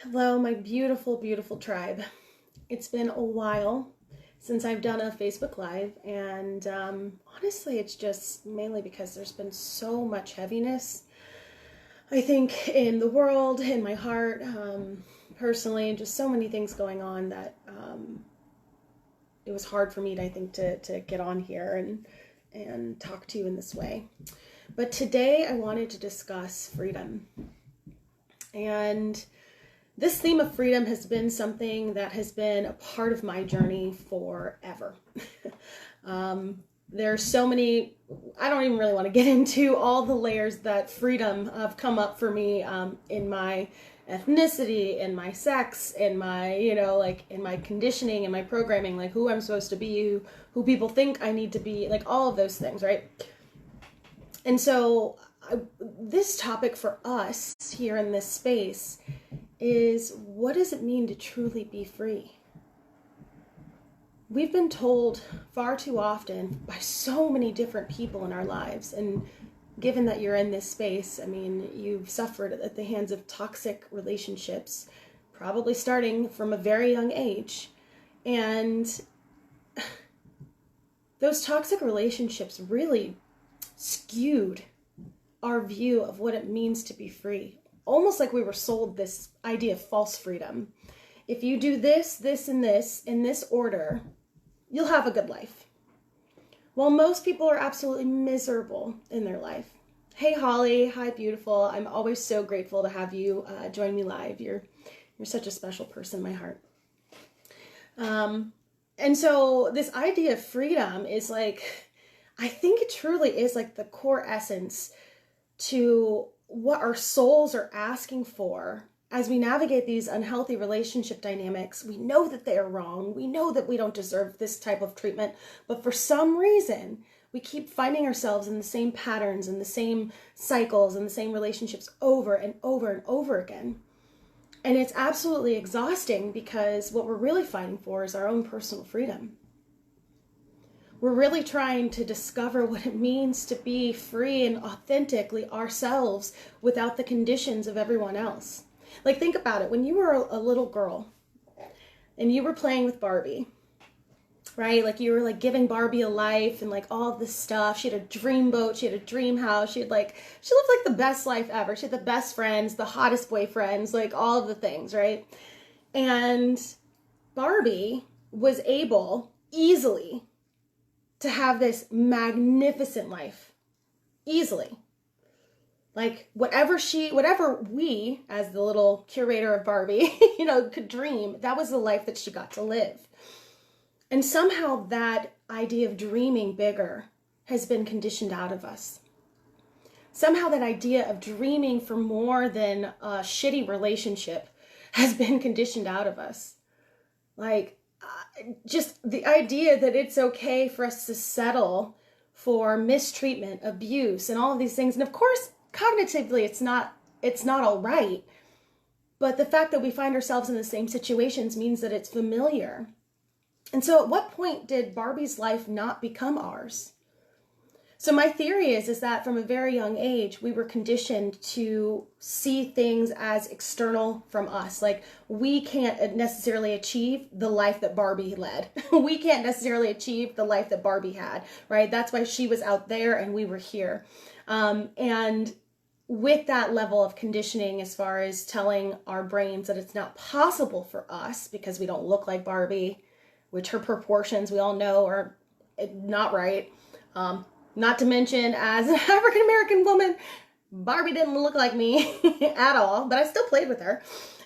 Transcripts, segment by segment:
Hello, my beautiful, beautiful tribe. It's been a while since I've done a Facebook Live, and honestly, it's just mainly because there's been so much heaviness, I think, in the world, in my heart, personally, and just so many things going on that it was hard for me, I think, to get on here and talk to you in this way. But today, I wanted to discuss freedom. And this theme of freedom has been something that has been a part of my journey forever. There's so many, I don't even really want to get into all the layers that freedom have come up for me in my ethnicity, in my sex, in my, like in my conditioning, in my programming, like who I'm supposed to be, who people think I need to be, like all of those things, right? And so this topic for us here in this space is, what does it mean to truly be free? We've been told far too often by so many different people in our lives, and given that you're in this space, I mean, you've suffered at the hands of toxic relationships, probably starting from a very young age. And those toxic relationships really skewed our view of what it means to be free. Almost like we were sold this idea of false freedom. If you do this, this, and this in this order, you'll have a good life. Well, most people are absolutely miserable in their life. Hey, Holly. Hi, beautiful. I'm always so grateful to have you join me live. You're such a special person in my heart. And so this idea of freedom is like, I think it truly is like the core essence to what our souls are asking for as we navigate these unhealthy relationship dynamics. We know that they are wrong. We know that we don't deserve this type of treatment, but for some reason, we keep finding ourselves in the same patterns and the same cycles and the same relationships over and over and over again. And it's absolutely exhausting because what we're really fighting for is our own personal freedom. We're really trying to discover what it means to be free and authentically ourselves without the conditions of everyone else. Like, think about it. When you were a little girl and you were playing with Barbie, right? Like, you were like giving Barbie a life and like all this stuff. She had a dream boat. She had a dream house. She lived like the best life ever. She had the best friends, the hottest boyfriends, like all of the things, right? And Barbie was able easily to have this magnificent life, easily. Like whatever we, as the little curator of Barbie, could dream, that was the life that she got to live. And somehow that idea of dreaming bigger has been conditioned out of us. Somehow that idea of dreaming for more than a shitty relationship has been conditioned out of us. Like, just the idea that it's okay for us to settle for mistreatment, abuse, and all of these things. And of course, cognitively, it's not all right. But the fact that we find ourselves in the same situations means that it's familiar. And so at what point did Barbie's life not become ours? So my theory is that from a very young age, we were conditioned to see things as external from us. Like, we can't necessarily achieve the life that Barbie led. We can't necessarily achieve the life that Barbie had, right? That's why she was out there and we were here. And with that level of conditioning, as far as telling our brains that it's not possible for us because we don't look like Barbie, which her proportions we all know are not right. Not to mention, as an African-American woman, Barbie didn't look like me at all, but I still played with her.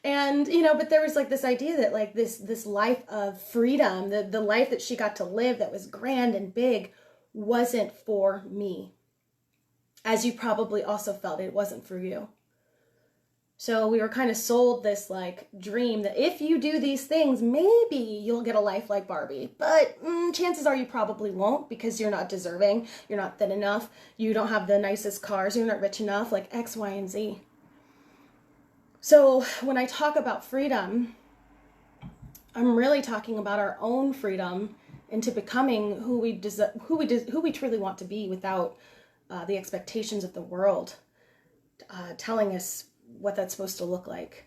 And, but there was like this idea that like this life of freedom, the life that she got to live that was grand and big, wasn't for me. As you probably also felt, it wasn't for you. So we were kind of sold this like dream that if you do these things, maybe you'll get a life like Barbie. But chances are you probably won't, because you're not deserving. You're not thin enough. You don't have the nicest cars. You're not rich enough, like X, Y, and Z. So when I talk about freedom, I'm really talking about our own freedom into becoming who we truly want to be without the expectations of the world telling us what that's supposed to look like.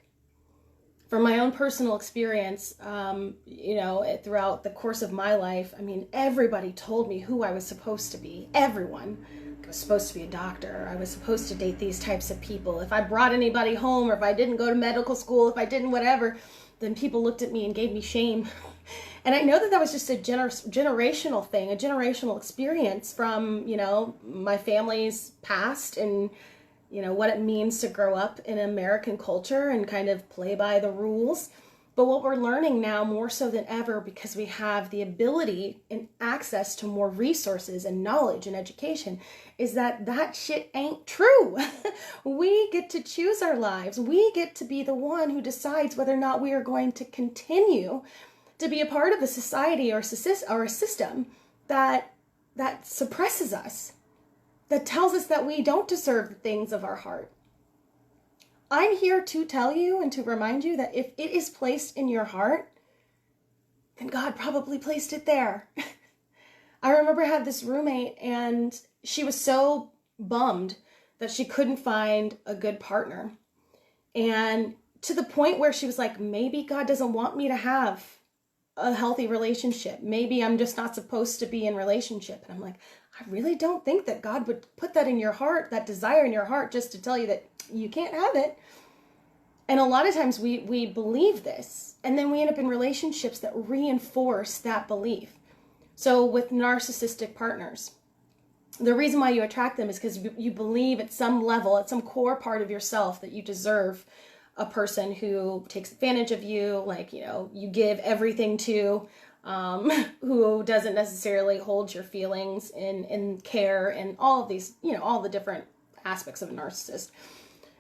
From my own personal experience, throughout the course of my life, I mean, everybody told me who I was supposed to be. Everyone. I was supposed to be a doctor. I was supposed to date these types of people. If I brought anybody home, or if I didn't go to medical school, if I didn't whatever, then people looked at me and gave me shame. And I know that that was just a generational thing, a generational experience from, my family's past, and what it means to grow up in American culture and kind of play by the rules. But what we're learning now more so than ever, because we have the ability and access to more resources and knowledge and education, is that that shit ain't true. We get to choose our lives. We get to be the one who decides whether or not we are going to continue to be a part of a society or a system that suppresses us, that tells us that we don't deserve the things of our heart. I'm here to tell you and to remind you that if it is placed in your heart, then God probably placed it there. I remember I had this roommate, and she was so bummed that she couldn't find a good partner. And to the point where she was like, maybe God doesn't want me to have a healthy relationship. Maybe I'm just not supposed to be in relationship. And I'm like, I really don't think that God would put that in your heart, that desire in your heart, just to tell you that you can't have it. And a lot of times we believe this, and then we end up in relationships that reinforce that belief. So with narcissistic partners, the reason why you attract them is because you believe at some level, at some core part of yourself, that you deserve a person who takes advantage of you, like, you give everything to, who doesn't necessarily hold your feelings in care, and all of these, all the different aspects of a narcissist.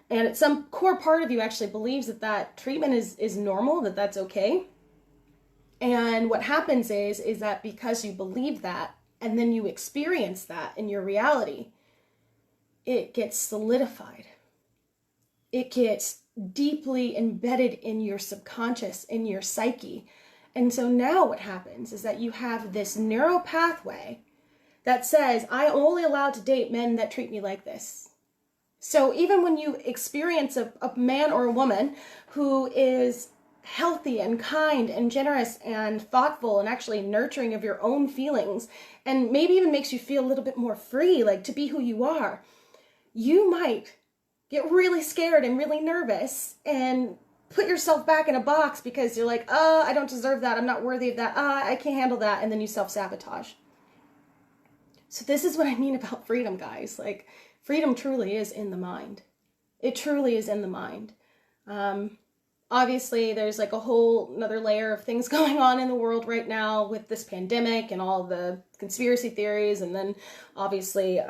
And at some core part of you actually believes that treatment is normal, that that's okay. And what happens is that because you believe that, and then you experience that in your reality, it gets solidified. It gets deeply embedded in your subconscious, in your psyche. And so now what happens is that you have this neural pathway that says, I'm only allowed to date men that treat me like this. So even when you experience a man or a woman who is healthy and kind and generous and thoughtful and actually nurturing of your own feelings, and maybe even makes you feel a little bit more free, like to be who you are, you might get really scared and really nervous and put yourself back in a box because you're like, I don't deserve that. I'm not worthy of that. I can't handle that. And then you self-sabotage. So this is what I mean about freedom, guys. Like, freedom truly is in the mind. It truly is in the mind. Obviously, there's like a whole another layer of things going on in the world right now with this pandemic and all the conspiracy theories, and then obviously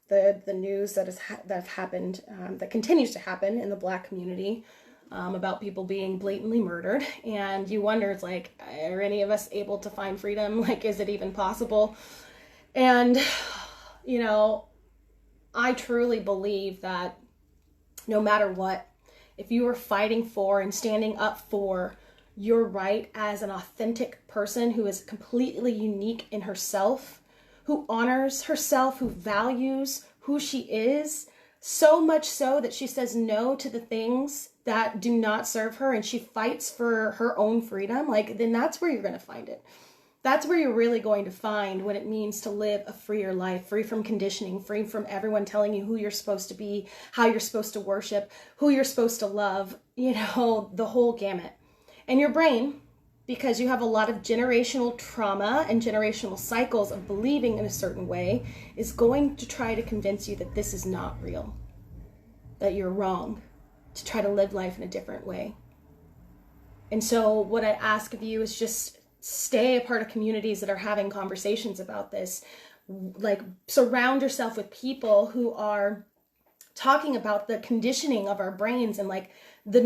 the news that have happened, that continues to happen in the Black community, about people being blatantly murdered. And you wonder, it's like, are any of us able to find freedom? Like, is it even possible? And, I truly believe that no matter what, if you are fighting for and standing up for your right as an authentic person who is completely unique in herself, who honors herself, who values who she is, so much so that she says no to the things that do not serve her, and she fights for her own freedom, like, then that's where you're going to find it. That's where you're really going to find what it means to live a freer life, free from conditioning, free from everyone telling you who you're supposed to be, how you're supposed to worship, who you're supposed to love, the whole gamut. And your brain, because you have a lot of generational trauma and generational cycles of believing in a certain way, is going to try to convince you that this is not real, that you're wrong, to try to live life in a different way. And so what I ask of you is just stay a part of communities that are having conversations about this. Like, surround yourself with people who are talking about the conditioning of our brains, and like the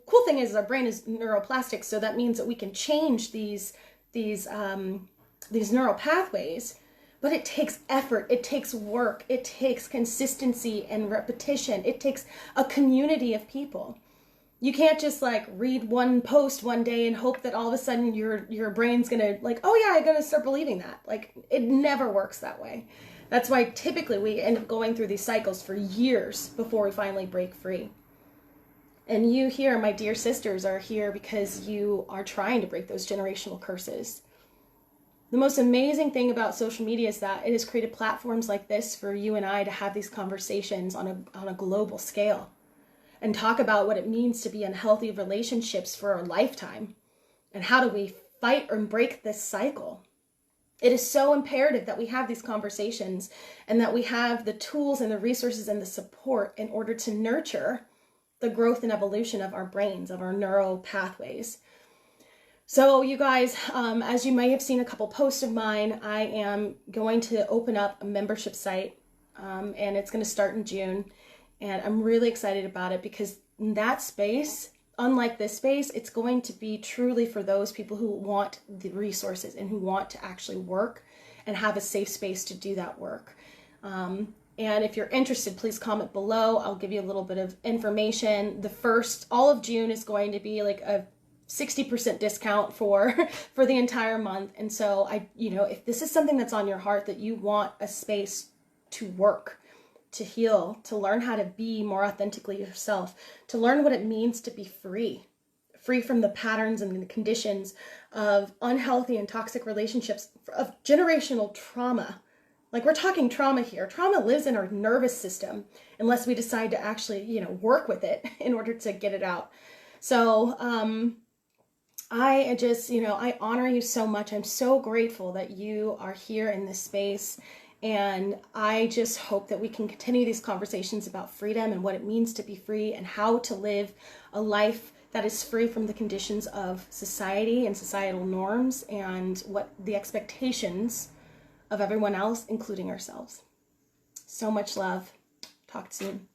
cool thing is our brain is neuroplastic, so that means that we can change these neural pathways. But it takes effort, it takes work, it takes consistency and repetition. It takes a community of people. You can't just like read one post one day and hope that all of a sudden your brain's gonna like, oh yeah, I'm gonna start believing that. Like, it never works that way. That's why typically we end up going through these cycles for years before we finally break free. And you here, my dear sisters, are here because you are trying to break those generational curses. The most amazing thing about social media is that it has created platforms like this for you and I to have these conversations on a global scale and talk about what it means to be in healthy relationships for a lifetime and how do we fight and break this cycle. It is so imperative that we have these conversations and that we have the tools and the resources and the support in order to nurture the growth and evolution of our brains, of our neural pathways. So you guys, as you may have seen a couple posts of mine, I am going to open up a membership site, and it's going to start in June. And I'm really excited about it because in that space, unlike this space, it's going to be truly for those people who want the resources and who want to actually work and have a safe space to do that work. And if you're interested, please comment below. I'll give you a little bit of information. All of June is going to be like a 60% discount for the entire month. And so if this is something that's on your heart, that you want a space to work, to heal, to learn how to be more authentically yourself, to learn what it means to be free from the patterns and the conditions of unhealthy and toxic relationships, of generational trauma. Like, we're talking trauma here. Trauma lives in our nervous system unless we decide to actually, work with it in order to get it out. So, I just, I honor you so much. I'm so grateful that you are here in this space. And I just hope that we can continue these conversations about freedom and what it means to be free and how to live a life that is free from the conditions of society and societal norms and what the expectations of everyone else, including ourselves. So much love. Talk soon.